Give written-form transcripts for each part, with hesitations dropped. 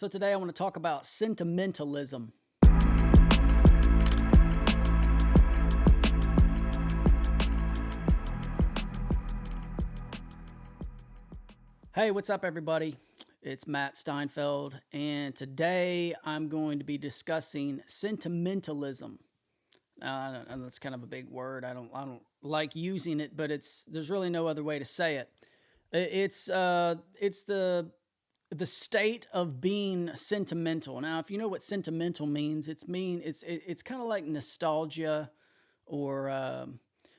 So today I want to talk about sentimentalism. Hey, what's up everybody? It's Matt Steinfeld, and today I'm going to be discussing sentimentalism. And that's kind of a big word. I don't like using it, but there's really no other way to say it. It's the state of being sentimental. Now, if you know what sentimental means, it's kind of like nostalgia or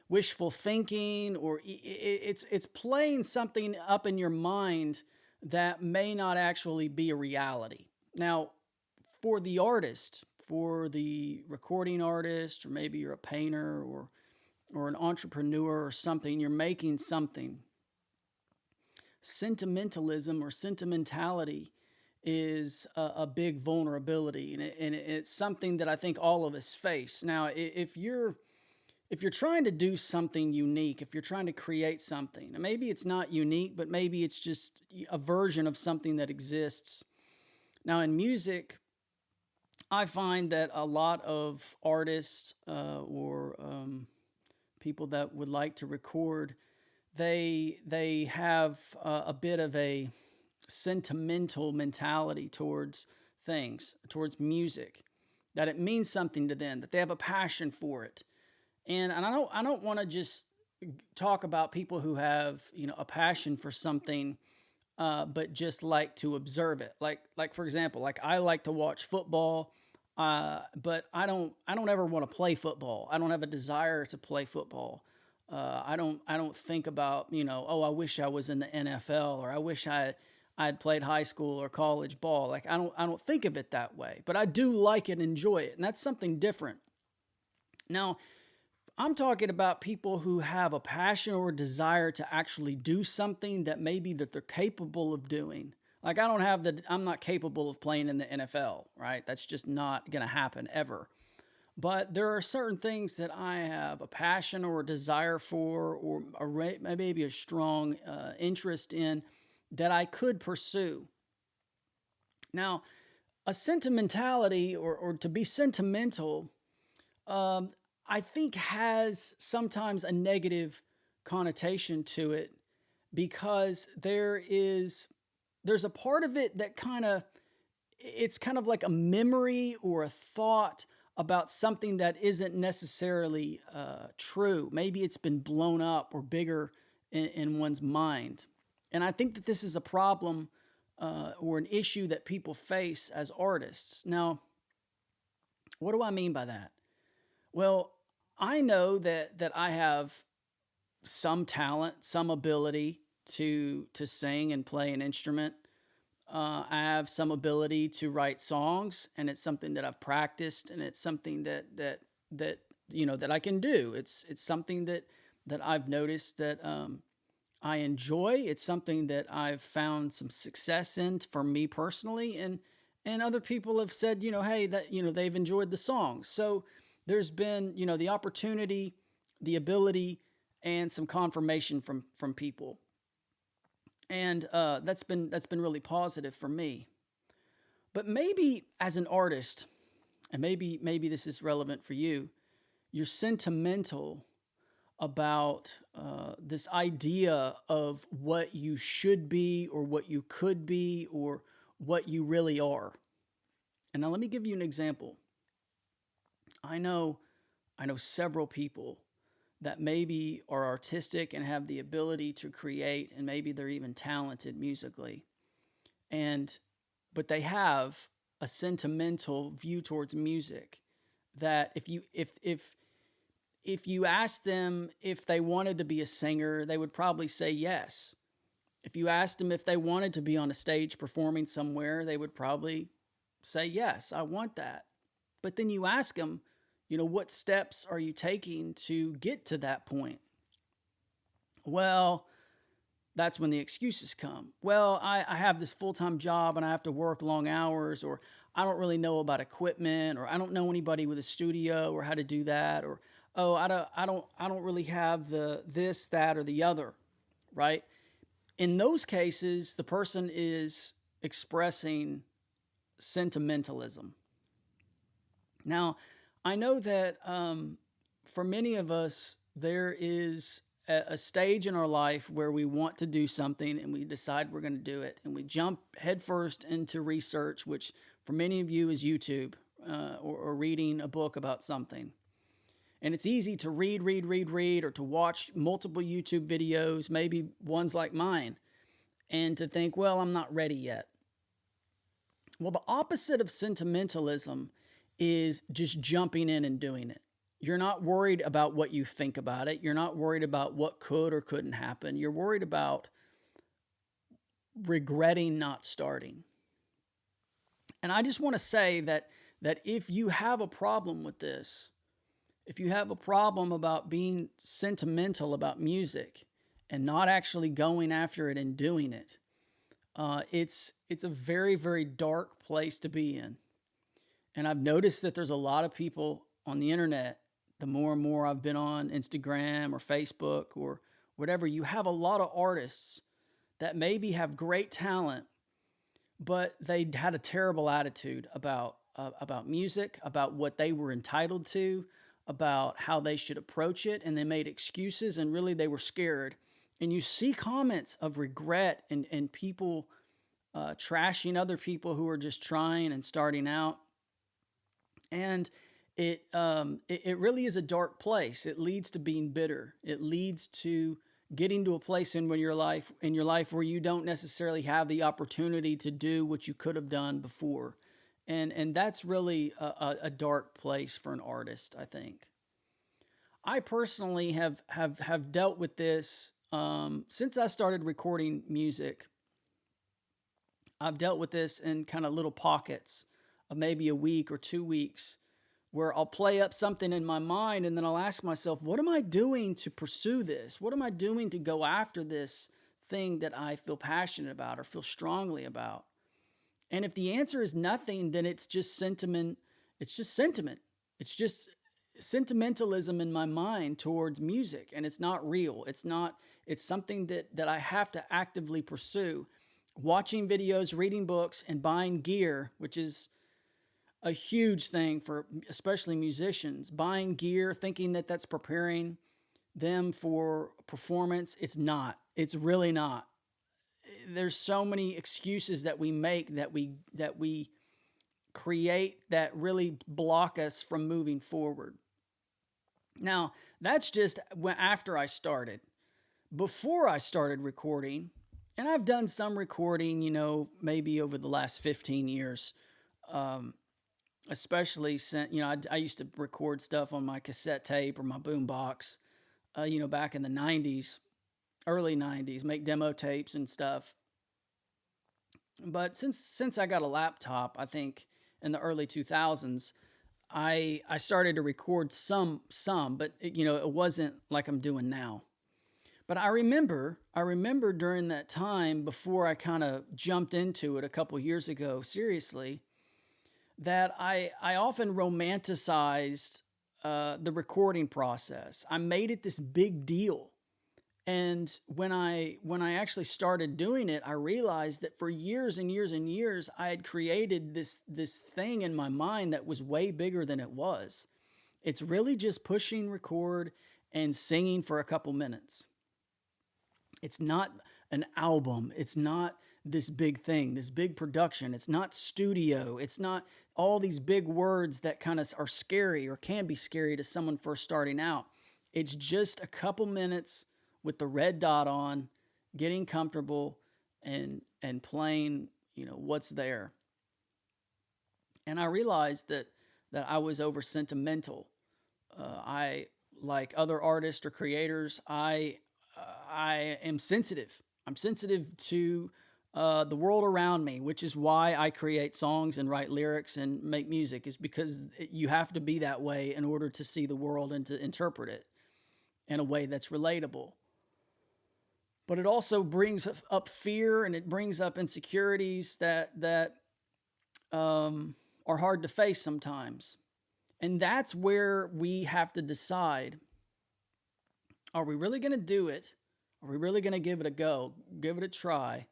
wishful thinking, or it's playing something up in your mind that may not actually be a reality. Now, for the artist, for the recording artist, or maybe you're a painter or an entrepreneur or something, you're making something. Sentimentalism or sentimentality is a big vulnerability, and it's something that I think all of us face. Now, if you're trying to do something unique, if you're trying to create something, and maybe it's not unique, but maybe it's just a version of something that exists. Now, in music, I find that a lot of artists or people that would like to record, they have a bit of a sentimental mentality towards things, towards music, that it means something to them, that they have a passion for it. And I don't want to just talk about people who have, a passion for something, but just like to observe it. Like for example, like I like to watch football, but I don't ever want to play football. I don't have a desire to play football. I don't think about, oh, I wish I was in the NFL, or I wish I'd played high school or college ball. Like I don't think of it that way, but I do like it and enjoy it. And that's something different. Now, I'm talking about people who have a passion or a desire to actually do something that maybe that they're capable of doing. Like I'm not capable of playing in the NFL, right? That's just not going to happen ever. But there are certain things that I have a passion or a desire for, or maybe a strong interest in, that I could pursue. Now, a sentimentality or to be sentimental, I think has sometimes a negative connotation to it, because there's a part of it that it's kind of like a memory or a thought about something that isn't necessarily true. Maybe it's been blown up or bigger in one's mind. And I think that this is a problem or an issue that people face as artists. Now, what do I mean by that? Well, I know that I have some talent, some ability to sing and play an instrument. I have some ability to write songs, and it's something that I've practiced, and it's something that I can do. It's something that I've noticed that I enjoy. It's something that I've found some success in for me personally, and other people have said, hey, that they've enjoyed the songs. So there's been, the opportunity, the ability, and some confirmation from people. And that's been really positive for me. But maybe as an artist, and maybe this is relevant for you, you're sentimental about this idea of what you should be, or what you could be, or what you really are. And now let me give you an example. I know several people that maybe are artistic and have the ability to create, and maybe they're even talented musically. But they have a sentimental view towards music, that if you ask them if they wanted to be a singer, they would probably say yes. If you asked them if they wanted to be on a stage performing somewhere, they would probably say yes, I want that. But then you ask them, what steps are you taking to get to that point? Well, that's when the excuses come. Well, I have this full-time job and I have to work long hours, or I don't really know about equipment, or I don't know anybody with a studio or how to do that, or oh, I don't really have the this, that, or the other, right? In those cases, the person is expressing sentimentalism. Now, I know that for many of us, there is a stage in our life where we want to do something and we decide we're going to do it. And we jump headfirst into research, which for many of you is YouTube or reading a book about something. And it's easy to read, or to watch multiple YouTube videos, maybe ones like mine, and to think, well, I'm not ready yet. Well, the opposite of sentimentalism is just jumping in and doing it. You're not worried about what you think about it. You're not worried about what could or couldn't happen. You're worried about regretting not starting. And I just want to say that if you have a problem with this, if you have a problem about being sentimental about music and not actually going after it and doing it, it's a very, very dark place to be in. And I've noticed that there's a lot of people on the internet, the more and more I've been on Instagram or Facebook or whatever, you have a lot of artists that maybe have great talent, but they had a terrible attitude about music, about what they were entitled to, about how they should approach it, and they made excuses, and really they were scared. And you see comments of regret and people trashing other people who are just trying and starting out. And it really is a dark place. It leads to being bitter. It leads to getting to a place in your life where you don't necessarily have the opportunity to do what you could have done before. And that's really a dark place for an artist, I think. I personally have dealt with this since I started recording music. I've dealt with this in kind of little pockets of maybe a week or 2 weeks, where I'll play up something in my mind and then I'll ask myself, what am I doing to pursue this? What am I doing to go after this thing that I feel passionate about or feel strongly about? And if the answer is nothing, then it's just sentiment. It's just sentiment. It's just sentimentalism in my mind towards music, and it's not real. It's something that I have to actively pursue. Watching videos, reading books, and buying gear, which is a huge thing for especially musicians. Buying gear, thinking that that's preparing them for performance. It's not. It's really not. There's so many excuses that we make, that we create, that really block us from moving forward. Now, that's just after I started. Before I started recording, and I've done some recording, maybe over the last 15 years, especially since, I used to record stuff on my cassette tape or my boombox, back in the 90s, early 90s, make demo tapes and stuff. But since I got a laptop, I think in the early 2000s, I started to record some, but it wasn't like I'm doing now. But I remember during that time, before I kind of jumped into it a couple years ago, seriously, that I often romanticized the recording process. I made it this big deal. And when I actually started doing it, I realized that for years and years and years, I had created this thing in my mind that was way bigger than it was. It's really just pushing record and singing for a couple minutes. It's not an album. It's not this big thing, this big production. It's not studio. It's not all these big words that kind of are scary or can be scary to someone first starting out. It's just a couple minutes with the red dot on, getting comfortable and playing, what's there. And I realized that I was over sentimental. I, like other artists or creators, I am sensitive. I'm sensitive to the world around me, which is why I create songs and write lyrics and make music, is because you have to be that way in order to see the world and to interpret it in a way that's relatable. But it also brings up fear, and it brings up insecurities that are hard to face sometimes. And that's where we have to decide, are we really going to do it? Are we really going to give it a go, give it a try?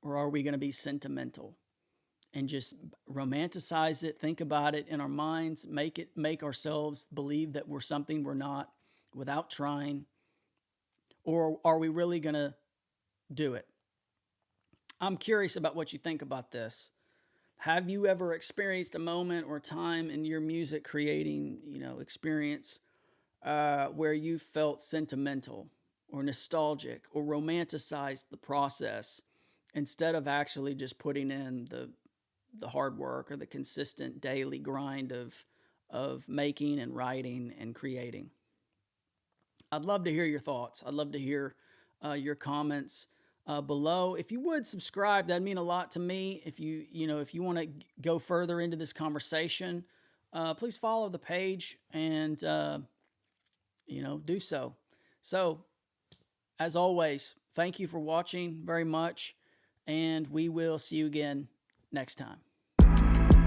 Or are we going to be sentimental? and just romanticize it, think about it in our minds, make ourselves believe that we're something we're not without trying? Or are we really going to do it? I'm curious about what you think about this. Have you ever experienced a moment or time in your music creating, experience where you felt sentimental or nostalgic or romanticized the process instead of actually just putting in the hard work or the consistent daily grind of making and writing and creating? I'd love to hear your thoughts. I'd love to hear your comments below. If you would subscribe, that'd mean a lot to me. If you want to go further into this conversation, please follow the page and do so. So, as always, thank you for watching very much, and we will see you again next time.